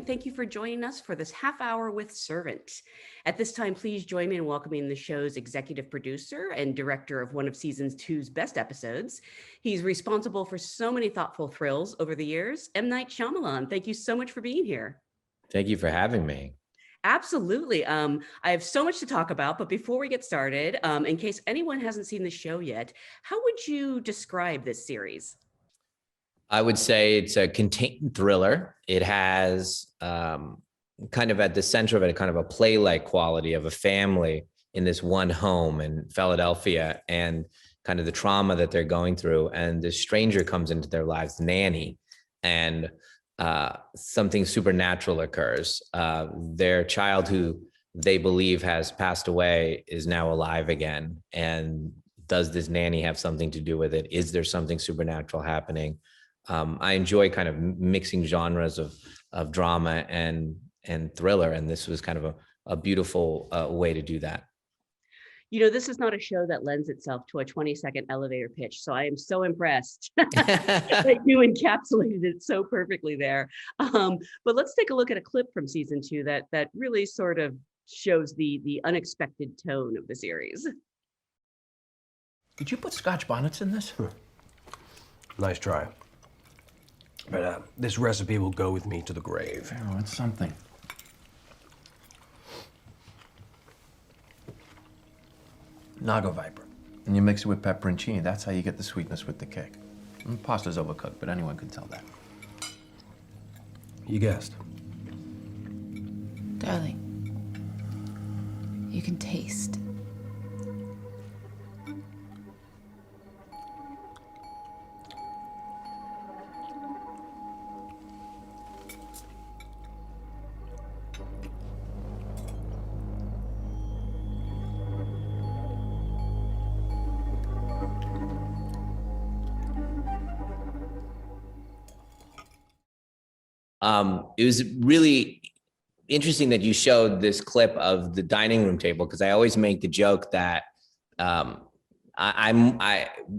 and thank you for joining us for this half hour with Servant. At this time, please join me in welcoming the show's executive producer and director of one of season two's best episodes. He's responsible for so many thoughtful thrills over the years. M. Night Shyamalan, thank you so much for being here. Thank you for having me. Absolutely. I have so much to talk about, but before we get started, in case anyone hasn't seen the show yet, how would you describe this series? I would say it's a contained thriller. It has kind of at the center of it, kind of a play-like quality of a family in this one home in Philadelphia and kind of the trauma that they're going through. And this stranger comes into their lives, nanny, and something supernatural occurs. Their child, who they believe has passed away, is now alive again. And does this nanny have something to do with it? Is there something supernatural happening? I enjoy kind of mixing genres of drama and thriller, and this was kind of a beautiful way to do that. You know, this is not a show that lends itself to a 20-second elevator pitch, so I am so impressed that you encapsulated it so perfectly there. But let's take a look at a clip from season 2 that really sort of shows the unexpected tone of the series. Did you put Scotch bonnets in this? Nice try. But this recipe will go with me to the grave. Oh, it's something. Naga viper. And you mix it with pepperoncini. That's how you get the sweetness with the kick. And pasta's overcooked, but anyone can tell that. You guessed. Darling, you can taste. It was really interesting that you showed this clip of the dining room table, because I always make the joke that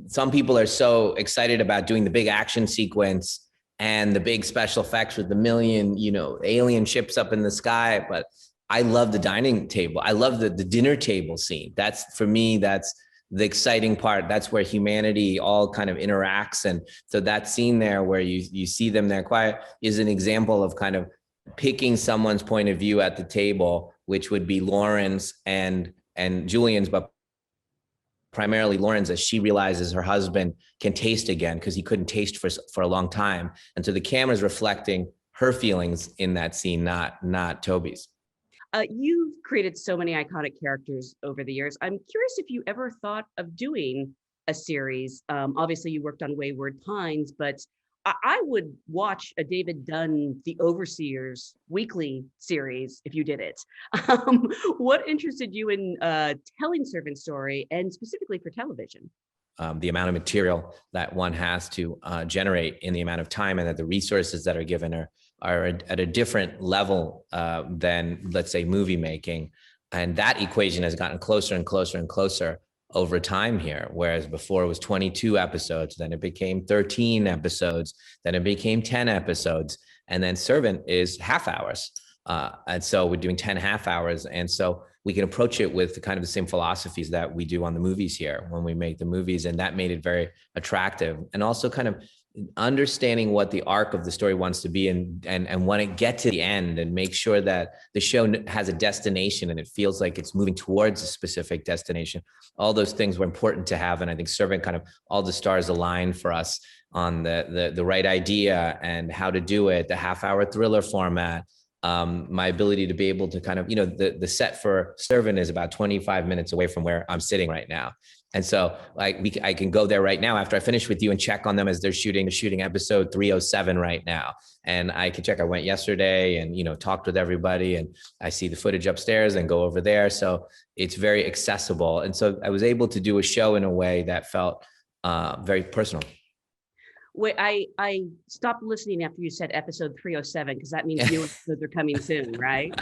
some people are so excited about doing the big action sequence and the big special effects with the million, alien ships up in the sky. But I love the dining table. I love the dinner table scene. That's, for me, that's the exciting part. That's where humanity all kind of interacts. And so that scene there where you see them there quiet is an example of kind of picking someone's point of view at the table, which would be Lauren's and Julian's, but primarily Lauren's, as she realizes her husband can taste again because he couldn't taste for a long time. And so the camera's reflecting her feelings in that scene, not Toby's. You've created so many iconic characters over the years. I'm curious if you ever thought of doing a series. Obviously, you worked on Wayward Pines, but I would watch a David Dunn, The Overseers weekly series if you did it. What interested you in telling Servant story, and specifically for television? The amount of material that one has to generate in the amount of time, and that the resources that are given are at a different level than, let's say, movie making. And that equation has gotten closer and closer and closer over time here. Whereas before it was 22 episodes, then it became 13 episodes, then it became 10 episodes. And then Servant is half hours. And so we're doing 10 half hours. And so we can approach it with kind of the same philosophies that we do on the movies here when we make the movies. And that made it very attractive. And also kind of understanding what the arc of the story wants to be, and when it gets to the end, and make sure that the show has a destination and it feels like it's moving towards a specific destination. All those things were important to have. And I think Servant, kind of all the stars aligned for us on the right idea and how to do it, the half-hour thriller format. My ability to be able to kind of, the set for Servant is about 25 minutes away from where I'm sitting right now. And so I can go there right now after I finish with you and check on them as they're shooting episode 307 right now. And I can check. I went yesterday and, talked with everybody, and I see the footage upstairs and go over there. So it's very accessible. And so I was able to do a show in a way that felt very personal. Wait, I stopped listening after you said episode 307, because that means new episodes are coming soon, right?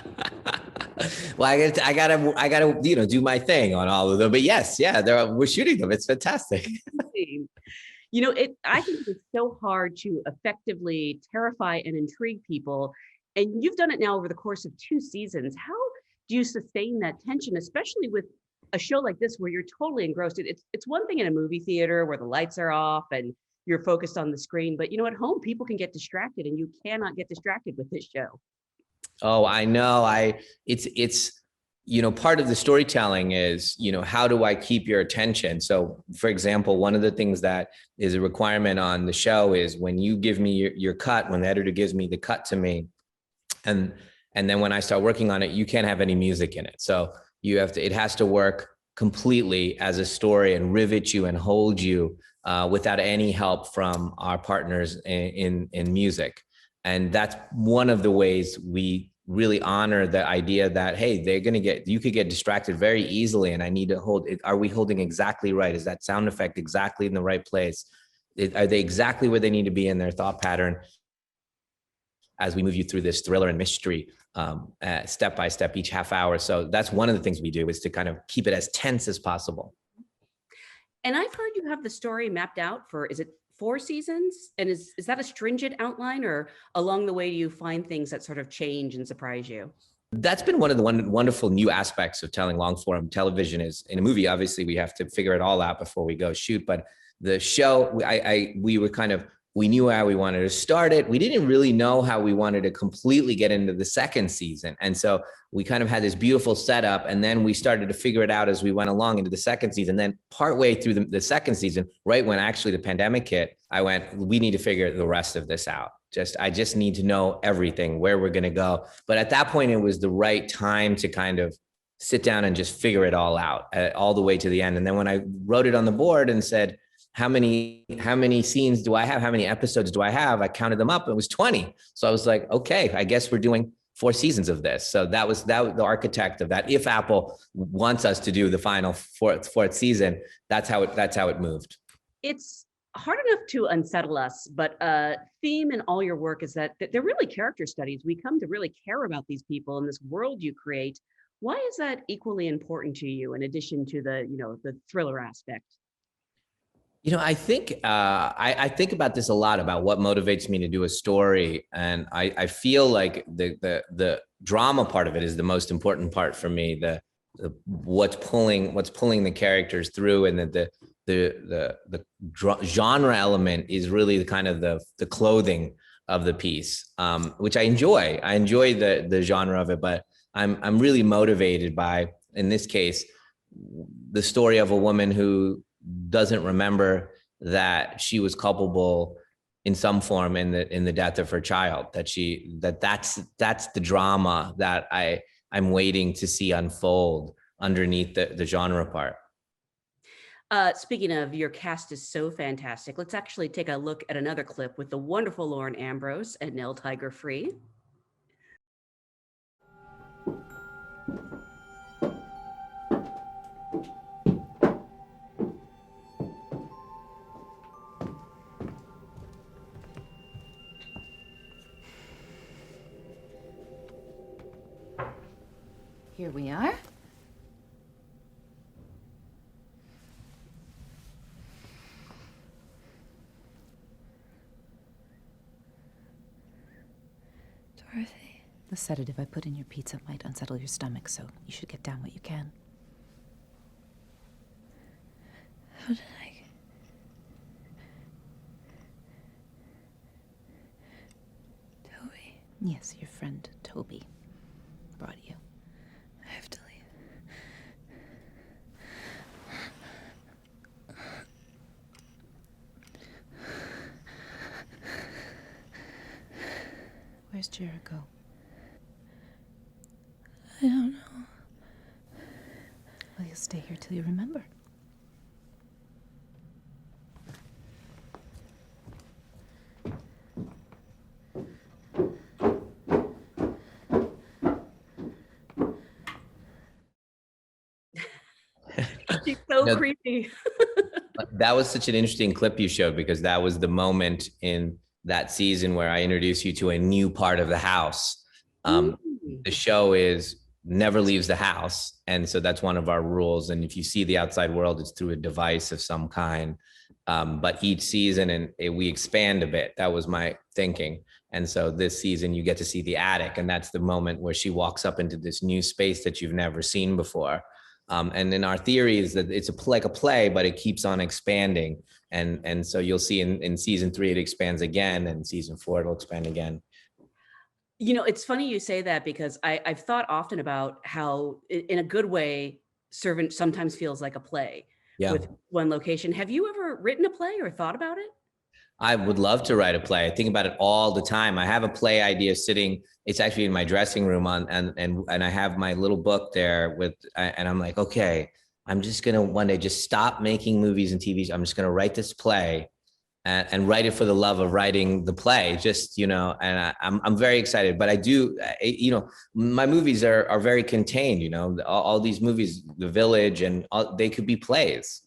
Well, I gotta, do my thing on all of them. But yes, we're shooting them. It's fantastic. I think it's so hard to effectively terrify and intrigue people And you've done it now over the course of 2 seasons. How do you sustain that tension, especially with a show like this where you're totally engrossed? It's one thing in a movie theater where the lights are off and you're focused on the screen, but at home people can get distracted, and you cannot get distracted with this show. Oh, I know. It's part of the storytelling is, how do I keep your attention? So for example, one of the things that is a requirement on the show is when you give me your cut, when the editor gives me the cut to me, and then when I start working on it, you can't have any music in it. So it has to work completely as a story and rivet you and hold you without any help from our partners in music. And that's one of the ways we really honor the idea that, hey, you could get distracted very easily, and I need to hold it. Are we holding exactly right? Is that sound effect exactly in the right place? Are they exactly where they need to be in their thought pattern as we move you through this thriller and mystery step by step each half hour? So that's one of the things we do, is to kind of keep it as tense as possible. And I've heard you have the story mapped out for, is it 4 seasons? And is that a stringent outline, or along the way do you find things that sort of change and surprise you? That's been one of the wonderful new aspects of telling long form television. Is in a movie, obviously we have to figure it all out before we go shoot. But the show, we knew how we wanted to start it. We didn't really know how we wanted to completely get into the second season. And so we kind of had this beautiful setup, and then we started to figure it out as we went along into the second season. Then partway through the second season, right when actually the pandemic hit, I went, we need to figure the rest of this out. I just need to know everything, where we're going to go. But at that point, it was the right time to kind of sit down and just figure it all out all the way to the end. And then when I wrote it on the board and said, how many scenes do I have? How many episodes do I have? I counted them up. It was 20. So I was like, okay, I guess we're doing 4 seasons of this. So that was the architect of that. If Apple wants us to do the final fourth season, that's how it moved. It's hard enough to unsettle us, but a theme in all your work is that they're really character studies. We come to really care about these people and this world you create. Why is that equally important to you, in addition to the thriller aspect? I think I think about this a lot, about what motivates me to do a story, and I feel like the drama part of it is the most important part for me. The what's pulling the characters through, and the genre element is really the kind of the clothing of the piece, which I enjoy. I enjoy the genre of it, but I'm really motivated by, in this case, the story of a woman who doesn't remember that she was culpable in some form in the death of her child. That's the drama that I'm waiting to see unfold underneath the genre part. Speaking of, your cast is so fantastic. Let's actually take a look at another clip with the wonderful Lauren Ambrose and Nell Tiger Free. Here we are. Dorothy. The sedative I put in your pizza might unsettle your stomach, so you should get down what you can. How did I... Toby. Yes, your friend Toby brought you. I have to leave. Where's Jericho? I don't know. Well, you'll stay here till you remember. She's so creepy. That was such an interesting clip you showed, because that was the moment in that season where I introduced you to a new part of the house. The show never leaves the house. And so that's one of our rules. And if you see the outside world, it's through a device of some kind. But each season we expand a bit. That was my thinking. And so this season you get to see the attic, and that's the moment where she walks up into this new space that you've never seen before. And then our theory is that it's like a play, but it keeps on expanding. And so you'll see in season 3, it expands again, and season 4, it'll expand again. You know, it's funny you say that because I've thought often about how, in a good way, Servant sometimes feels like a play with one location. Have you ever written a play or thought about it? I would love to write a play. I think about it all the time. I have a play idea sitting. It's actually in my dressing room and I have my little book there and I'm like, okay, I'm just going to one day just stop making movies and TVs. I'm just going to write this play and write it for the love of writing the play, just, and I'm very excited, but I do, my movies are very contained, all these movies, The Village they could be plays.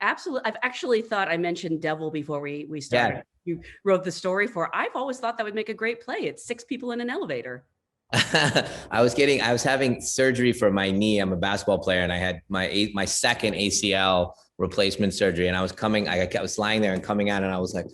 Absolutely. I've actually thought, I mentioned Devil before we started. Yeah. You wrote the story for. I've always thought that would make a great play. It's 6 people in an elevator. I was having surgery for my knee. I'm a basketball player, and I had my second ACL replacement surgery. And I was lying there and coming out, and I was like,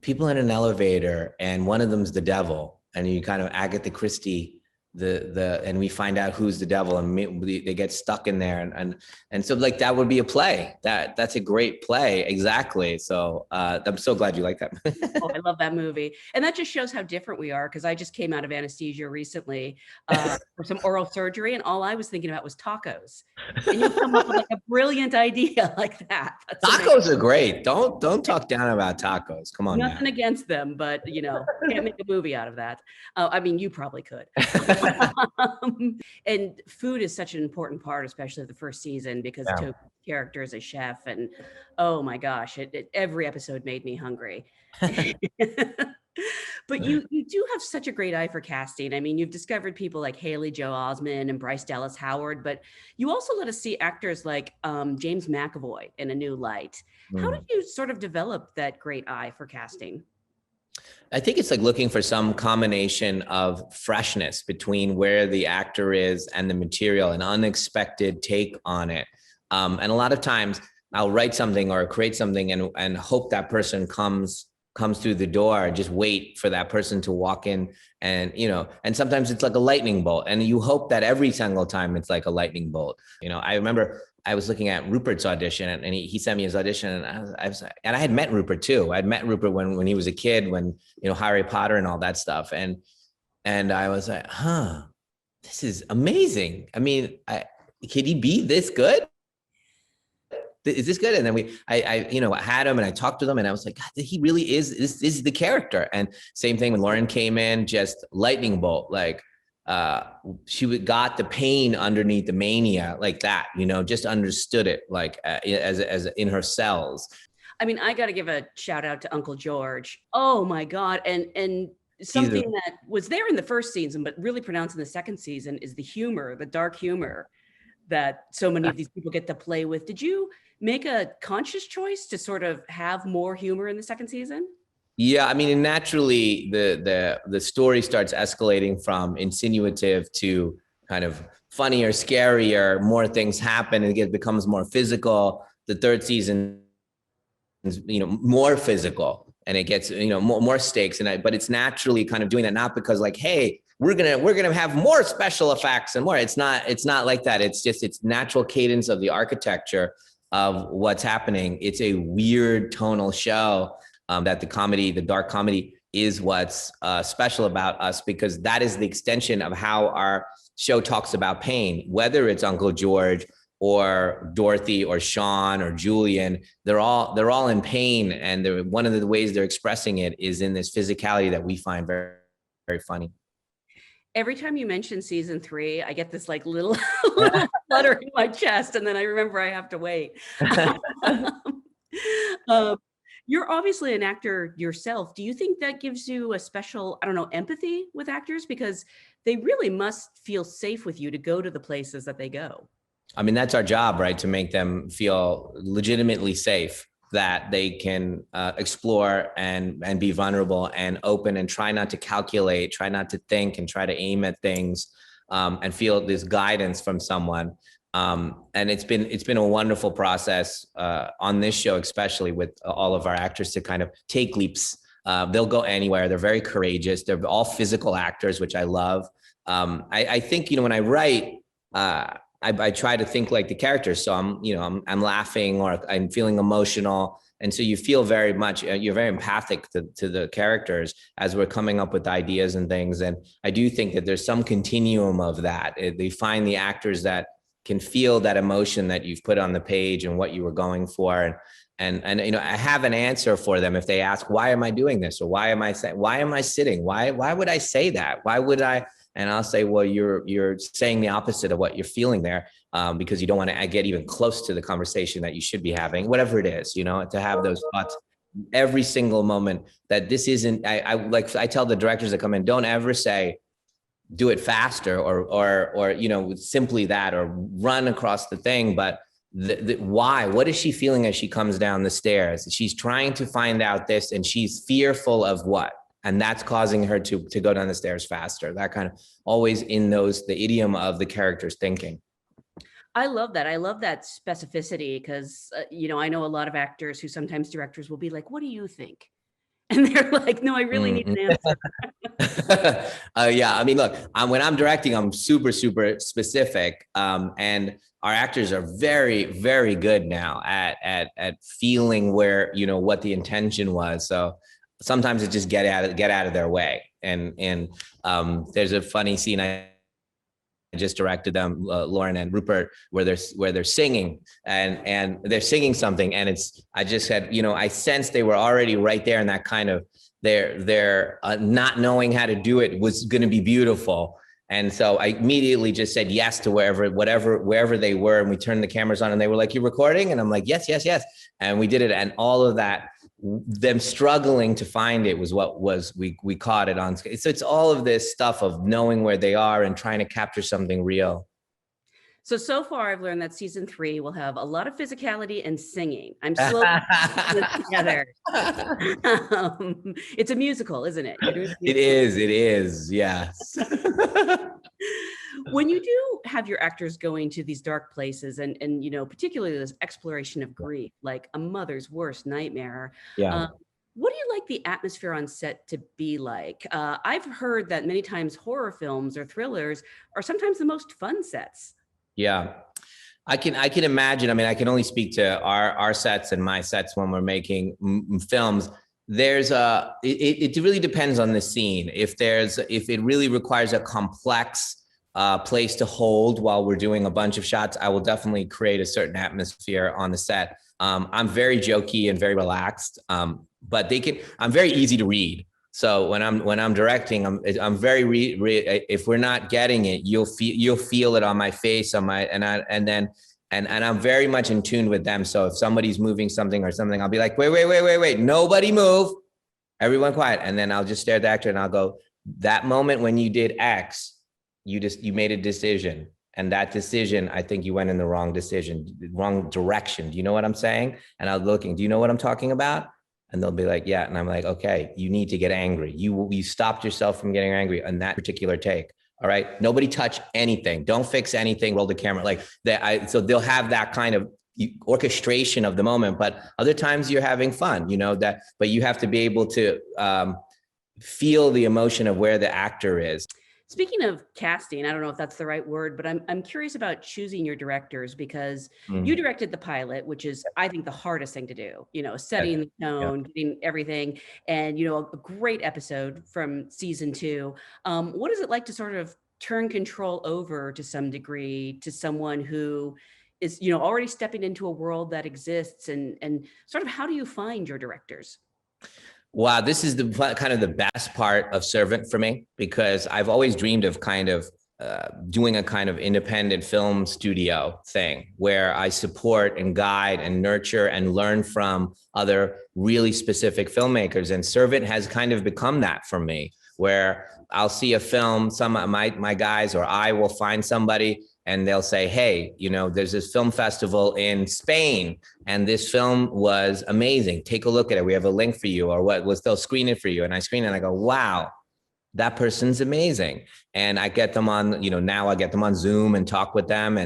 people in an elevator, and one of them's the devil. And you kind of Agatha Christie, and we find out who's the devil, and they get stuck in there, and so like that would be a play. That's a great play, exactly. So I'm so glad you like that. Oh, I love that movie, and that just shows how different we are. Because I just came out of anesthesia recently for some oral surgery, and all I was thinking about was tacos. And you come up with like a brilliant idea like that. That's tacos amazing. Are great. Don't talk down about tacos. Come on. Nothing against them, but can't make a movie out of that. I mean, you probably could. And food is such an important part, especially of the first season, because Toby's character is a chef, and oh my gosh, every episode made me hungry. But you do have such a great eye for casting. I mean, you've discovered people like Haley Joel Osment and Bryce Dallas Howard, but you also let us see actors like James McAvoy in a new light. How did you sort of develop that great eye for casting? I think it's like looking for some combination of freshness between where the actor is and the material, an unexpected take on it. And a lot of times I'll write something or create something and hope that person comes through the door, just wait for that person to walk in, and sometimes it's like a lightning bolt, and you hope that every single time it's like a lightning bolt. I remember I was looking at Rupert's audition, and he sent me his audition, and I had met Rupert too. I'd met Rupert when he was a kid, when Harry Potter and all that stuff, and I was like, this is amazing. I mean, could he be this good? Is this good? And then I had him, and I talked to them, and I was like, God, he really is. This is the character. And same thing when Lauren came in, just lightning bolt, like. She got the pain underneath the mania like that, just understood it like as in her cells. I mean, I got to give a shout out to Uncle George. Oh my God. And something that was there in the first season, but really pronounced in the second season, is the humor, the dark humor that so many of these people get to play with. Did you make a conscious choice to sort of have more humor in the second season? Yeah, I mean, naturally, the story starts escalating from insinuative to kind of funnier, scarier. More things happen, and it becomes more physical. The third season is, more physical, and it gets, more stakes. But it's naturally kind of doing that, not because like, hey, we're gonna have more special effects and more. It's not like that. It's natural cadence of the architecture of what's happening. It's a weird tonal show. That the dark comedy is what's special about us, because that is the extension of how our show talks about pain, whether it's Uncle George or Dorothy or Sean or Julian. They're all in pain, and one of the ways they're expressing it is in this physicality that we find very, very funny. Every time you mention season 3, I get this like little flutter in my chest, and then I remember I have to wait. You're obviously an actor yourself. Do you think that gives you a special, empathy with actors? Because they really must feel safe with you to go to the places that they go. I mean, that's our job, right? To make them feel legitimately safe, that they can explore and be vulnerable and open, and try not to calculate, try not to think, and try to aim at things and feel this guidance from someone. And it's been a wonderful process on this show, especially with all of our actors, to kind of take leaps They'll go anywhere. They're very courageous. They're all physical actors, which I love. I think, when I write, I try to think like the characters. So I'm laughing or I'm feeling emotional. And so you feel very much, you're very empathic to the characters as we're coming up with ideas and things. And I do think that there's some continuum of that. They find the actors that can feel that emotion that you've put on the page and what you were going for. And I have an answer for them if they ask, why am I doing this? Or why am I sitting? Why would I say that? Why would I? And I'll say, well, you're saying the opposite of what you're feeling there, because you don't want to get even close to the conversation that you should be having, whatever it is, to have those thoughts every single moment. That this isn't. I tell the directors that come in, don't ever say, do it faster or simply that, or run across the thing, but why? What is she feeling as she comes down the stairs? She's trying to find out this, and she's fearful of what? And that's causing her to go down the stairs faster. That kind of always in the idiom of the character's thinking. I love that. I love that specificity because, I know a lot of actors who sometimes directors will be like, what do you think? And they're like, no, I really need an answer. Yeah. I mean, look, when I'm directing, I'm super, super specific. And our actors are very, very good now at feeling where, what the intention was. So sometimes it just get out of their way. And there's a funny scene I just directed them, Lauren and Rupert, where they're singing and they're singing something. And I just said, I sensed they were already right there in that kind of their not knowing how to do it was going to be beautiful. And so I immediately just said yes to wherever they were. And we turned the cameras on and they were like, "You're recording?" And I'm like, yes. And we did it. And all of that, them struggling to find it we caught it on. So it's all of this stuff of knowing where they are and trying to capture something real. So far I've learned that season 3 will have a lot of physicality and singing. I'm slowly putting this together. It's a musical, isn't it? It is. Yes. When you do have your actors going to these dark places and particularly this exploration of grief, like a mother's worst nightmare. Yeah. What do you like the atmosphere on set to be like? I've heard that many times horror films or thrillers are sometimes the most fun sets. Yeah, I can imagine. I mean, I can only speak to our sets and my sets when we're making films. It really depends on the scene. If it really requires a complex place to hold while we're doing a bunch of shots, I will definitely create a certain atmosphere on the set. I'm very jokey and very relaxed, but I'm very easy to read. So when I'm directing, I'm very if we're not getting it, you'll feel it on my face, and I'm very much in tune with them. So if somebody's moving something or something, I'll be like, wait, nobody move, everyone quiet, and then I'll just stare at the actor and I'll go, that moment when you did X, you made a decision, and that decision, I think you went in the wrong direction. Do you know what I'm saying? And I was looking, do you know what I'm talking about? And they'll be like, yeah. And I'm like, okay, you need to get angry. You stopped yourself from getting angry on that particular take. All right. Nobody touch anything. Don't fix anything. Roll the camera like that. So they'll have that kind of orchestration of the moment, but other times you're having fun, but you have to be able to feel the emotion of where the actor is. Speaking of casting, I don't know if that's the right word, but I'm curious about choosing your directors because you directed the pilot, which is, I think, the hardest thing to do, setting the tone, getting everything, and, a great episode from season 2. What is it like to sort of turn control over to some degree to someone who is, already stepping into a world that exists and sort of how do you find your directors? Wow, this is the kind of the best part of Servant for me, because I've always dreamed of kind of doing a kind of independent film studio thing where I support and guide and nurture and learn from other really specific filmmakers. And Servant has kind of become that for me, where I'll see a film, some of my guys or I will find somebody and they'll say, hey, there's this film festival in Spain and this film was amazing. Take a look at it. We have a link for you, or they'll screen it for you. And I screen it and I go, wow, that person's amazing. And I get them on, now I get them on Zoom and talk with them.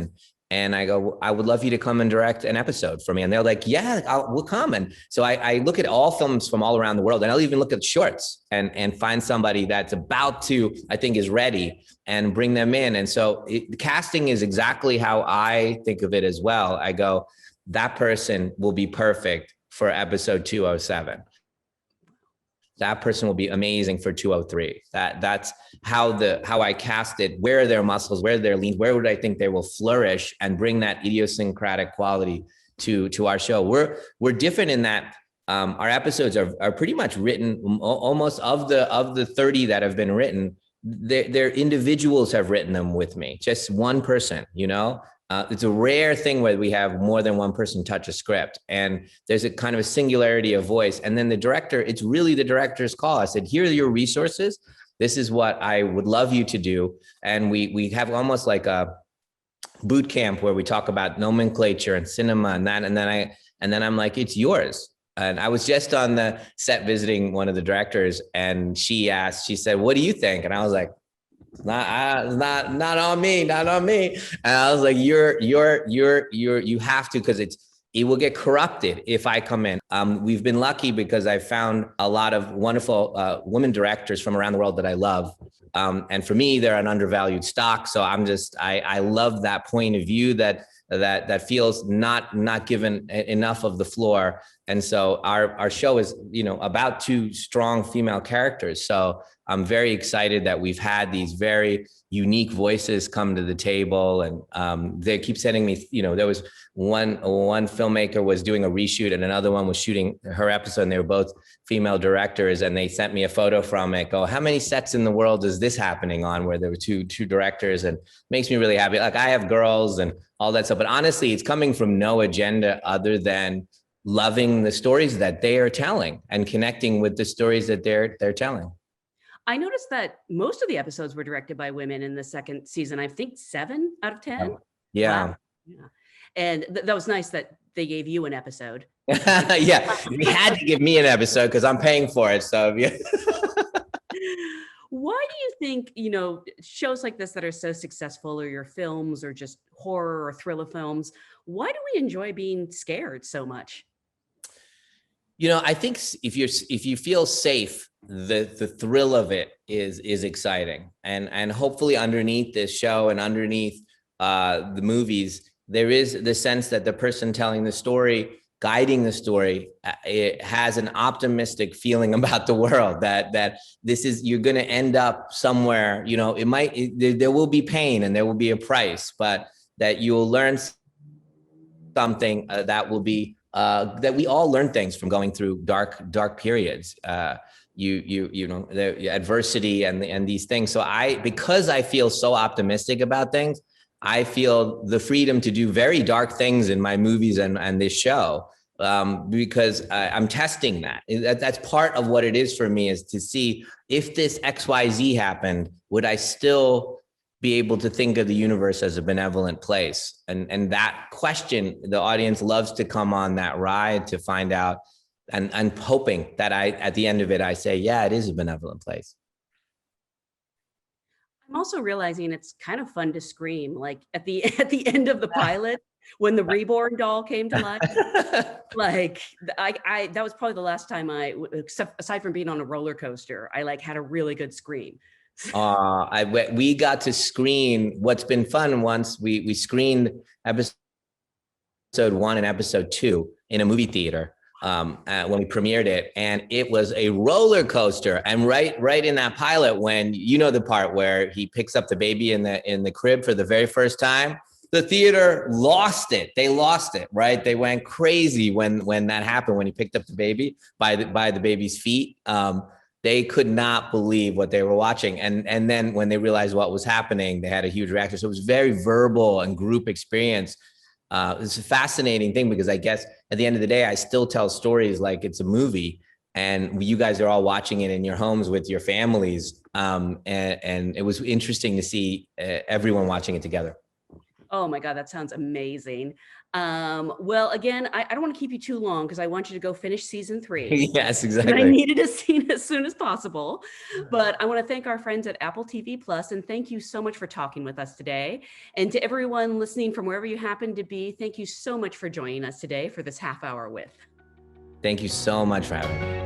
And I go, I would love you to come and direct an episode for me. And they're like, yeah, we'll come. And so I look at all films from all around the world, and I'll even look at shorts and find somebody that's about to, I think is ready, and bring them in. And so casting is exactly how I think of it as well. I go, that person will be perfect for episode 207. That person will be amazing for 203. That's how I cast it. Where are their muscles? Where are their leans? Where would I think they will flourish and bring that idiosyncratic quality to our show? We're different in that our episodes are pretty much written almost of the 30 that have been written. Their individuals have written them with me. Just one person, you know. It's a rare thing where we have more than one person touch a script, and there's a kind of a singularity of voice. And then the director, it's really the director's call. I said, here are your resources. This is what I would love you to do. And we have almost like a boot camp where we talk about nomenclature and cinema and that. And then I'm like, it's yours. And I was just on the set visiting one of the directors, and she said, what do you think? And I was like, not on me. And I was like, you have to, because it will get corrupted if I come in. We've been lucky because I found a lot of wonderful women directors from around the world that I love. And for me, they're an undervalued stock. So I love that point of view that feels not given enough of the floor. And so our show is, about two strong female characters. So I'm very excited that we've had these very unique voices come to the table. And they keep sending me, there was one filmmaker was doing a reshoot and another one was shooting her episode, and they were both female directors. And they sent me a photo from it. Go, how many sets in the world is this happening on, where there were two directors? And it makes me really happy. Like, I have girls and all that stuff, but honestly, it's coming from no agenda other than loving the stories that they are telling and connecting with the stories that they're telling. I noticed that most of the episodes were directed by women in the second season. I think 7 out of 10. Yeah. Wow. Yeah. And that was nice that they gave you an episode. Yeah, they had to give me an episode because I'm paying for it. So yeah. Why do you think, shows like this that are so successful, or your films, or just horror or thriller films, why do we enjoy being scared so much? I think if you feel safe, the thrill of it is exciting. And hopefully underneath this show and underneath the movies, there is the sense that the person telling the story, guiding the story, it has an optimistic feeling about the world, that you're going to end up somewhere, there will be pain and there will be a price, but that you'll learn something that will be, that we all learn things from going through dark periods, the adversity and these things. So because I feel so optimistic about things, I feel the freedom to do very dark things in my movies and this show, because I'm testing that. That's part of what it is for me, is to see if this XYZ happened, would I still be able to think of the universe as a benevolent place? And that question, the audience loves to come on that ride to find out, and hoping that at the end of it, I say, yeah, it is a benevolent place. I'm also realizing it's kind of fun to scream, like at the end of the pilot, when the reborn doll came to life. Like, I that was probably the last time aside from being on a roller coaster, I had a really good scream. We got to screen. What's been fun, once we screened episode 1 and episode 2 in a movie theater when we premiered it, and it was a roller coaster. And right in that pilot, when the part where he picks up the baby in the crib for the very first time, the theater lost it. They lost it, right? They went crazy when that happened, when he picked up the baby by the baby's feet. They could not believe what they were watching. And then when they realized what was happening, they had a huge reaction. So it was very verbal and group experience. It's a fascinating thing, because I guess at the end of the day, I still tell stories like it's a movie, and you guys are all watching it in your homes with your families. And it was interesting to see everyone watching it together. Oh my God, that sounds amazing. Well, again, I don't want to keep you too long because I want you to go finish season 3. Yes, And I exactly. needed a scene as soon as possible. But I want to thank our friends at Apple TV Plus, and thank you so much for talking with us today. And to everyone listening from wherever you happen to be, thank you so much for joining us today for this half hour with. Thank you so much for having me.